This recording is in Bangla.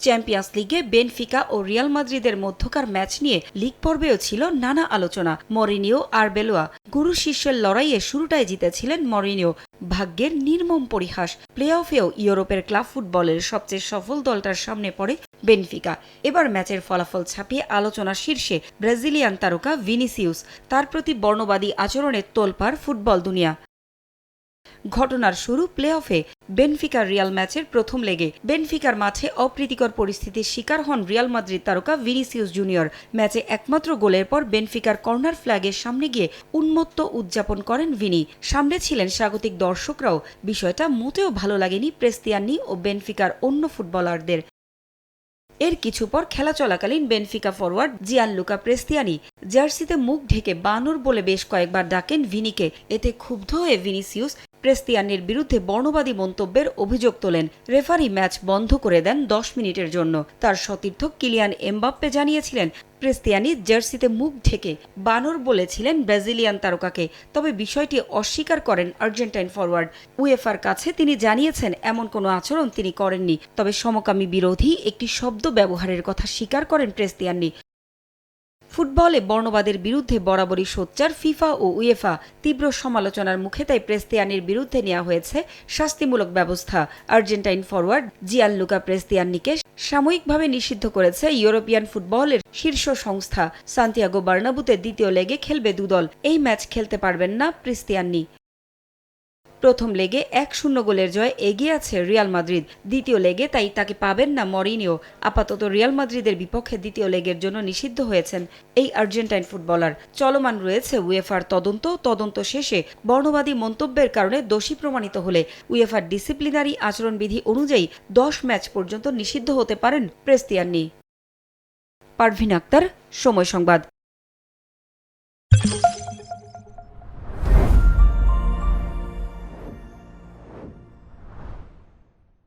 চ্যাম্পিয়ন্স লিগে বেনফিকা ও রিয়াল মাদ্রিদের মধ্যকার ম্যাচ নিয়ে লিগ পর্বেও ছিল নানা আলোচনা। মরিনিও আর বেলোয়া গুরু শিষ্যের লড়াইয়ে শুরুটাই জিতেছিলেন মরিনিও। ভাগ্যের নির্মম পরিহাস, প্লে অফেও ইউরোপের ক্লাব ফুটবলের সবচেয়ে সফল দলটার সামনে পড়ে বেনফিকা। এবার ম্যাচের ফলাফল ছাপিয়ে আলোচনার শীর্ষে ব্রাজিলিয়ান তারকা ভিনিসিউস। তার প্রতি বর্ণবাদী আচরণে তোলপাড় ফুটবল দুনিয়া। ঘটনার শুরু প্লে অফে বেনফিকার রিয়াল ম্যাচের প্রথম লেগে। বেনফিকার মাঠে অপ্রীতিকর পরিস্থিতির শিকার হন রিয়াল মাদ্রিদ তারকা ভিনিসিউস জুনিয়র। ম্যাচে একমাত্র গোলের পর বেনফিকার কর্নার ফ্ল্যাগের সামনে গিয়ে উন্মত্ত উদযাপন করেন ভিনি। সামনে ছিলেন স্বাগতিক দর্শকরাও। বিষয়টা মোটেও ভালো লাগেনি প্রেস্তিয়ানি ও বেনফিকার অন্য ফুটবলারদের। এর কিছু পর খেলা চলাকালীন বেনফিকা ফরওয়ার্ড জিয়ানলুকা প্রেস্তিয়ানি জার্সিতে মুখ ঢেকে বানর বলে বেশ কয়েকবার ডাকেন ভিনিকে। এতে ক্ষুব্ধ হয়ে ভিনিসিউস প্রেস্তিয়ানির বিরুদ্ধে বর্ণবাদী মন্তব্যের অভিযোগ তোলেন। রেফারি ম্যাচ বন্ধ করে দেন 10 মিনিটের জন্য। তার সতীর্থ কিলিয়ান এমবাপ্পে জানিয়েছিলেন প্রেস্তিয়ানি জার্সিতে মুখ ঢেকে বানর বলেছিলেন ব্রাজিলিয়ান তারকাকে। তবে বিষয়টি অস্বীকার করেন আর্জেন্টাইন ফরওয়ার্ড। উয়েফার কাছে তিনি জানিয়েছেন এমন কোনো আচরণ তিনি করেননি। তবে সমকামী বিরোধী একটি শব্দ ব্যবহারের কথা স্বীকার করেন প্রেস্তিয়ানি। ফুটবলে বর্ণবাদের বিরুদ্ধে বরাবরই সোচ্চার ফিফা ও উয়েফা। তীব্র সমালোচনার মুখে তাই প্রেস্তিয়ানির বিরুদ্ধে নেওয়া হয়েছে শাস্তিমূলক ব্যবস্থা। আর্জেন্টাইন ফরওয়ার্ড জিয়ানলুকা প্রেস্তিয়ানিকে সাময়িকভাবে নিষিদ্ধ করেছে ইউরোপিয়ান ফুটবলের শীর্ষ সংস্থা। সান্তিয়াগো বার্নাবুতে দ্বিতীয় লেগে খেলবে দুদল। এই ম্যাচ খেলতে পারবেন না প্রেস্তিয়ানি। প্রথম লেগে 1-0 গোলের জয়ে এগিয়ে আছে রিয়াল মাদ্রিদ। দ্বিতীয় লেগে তাই তাকে পাবেন না মরিনিও। আপাতত রিয়াল মাদ্রিদের বিপক্ষে দ্বিতীয় লেগের জন্য নিষিদ্ধ হয়েছেন এই আর্জেন্টাইন ফুটবলার। চলমান রয়েছে উয়েফার তদন্ত শেষে বর্ণবাদী মন্তব্যের কারণে দোষী প্রমাণিত হলে উয়েফার ডিসিপ্লিনারি আচরণবিধি অনুযায়ী 10 ম্যাচ পর্যন্ত নিষিদ্ধ হতে পারেন প্রেস্তিয়ানি। পারভিন আক্তার, সময় সংবাদ।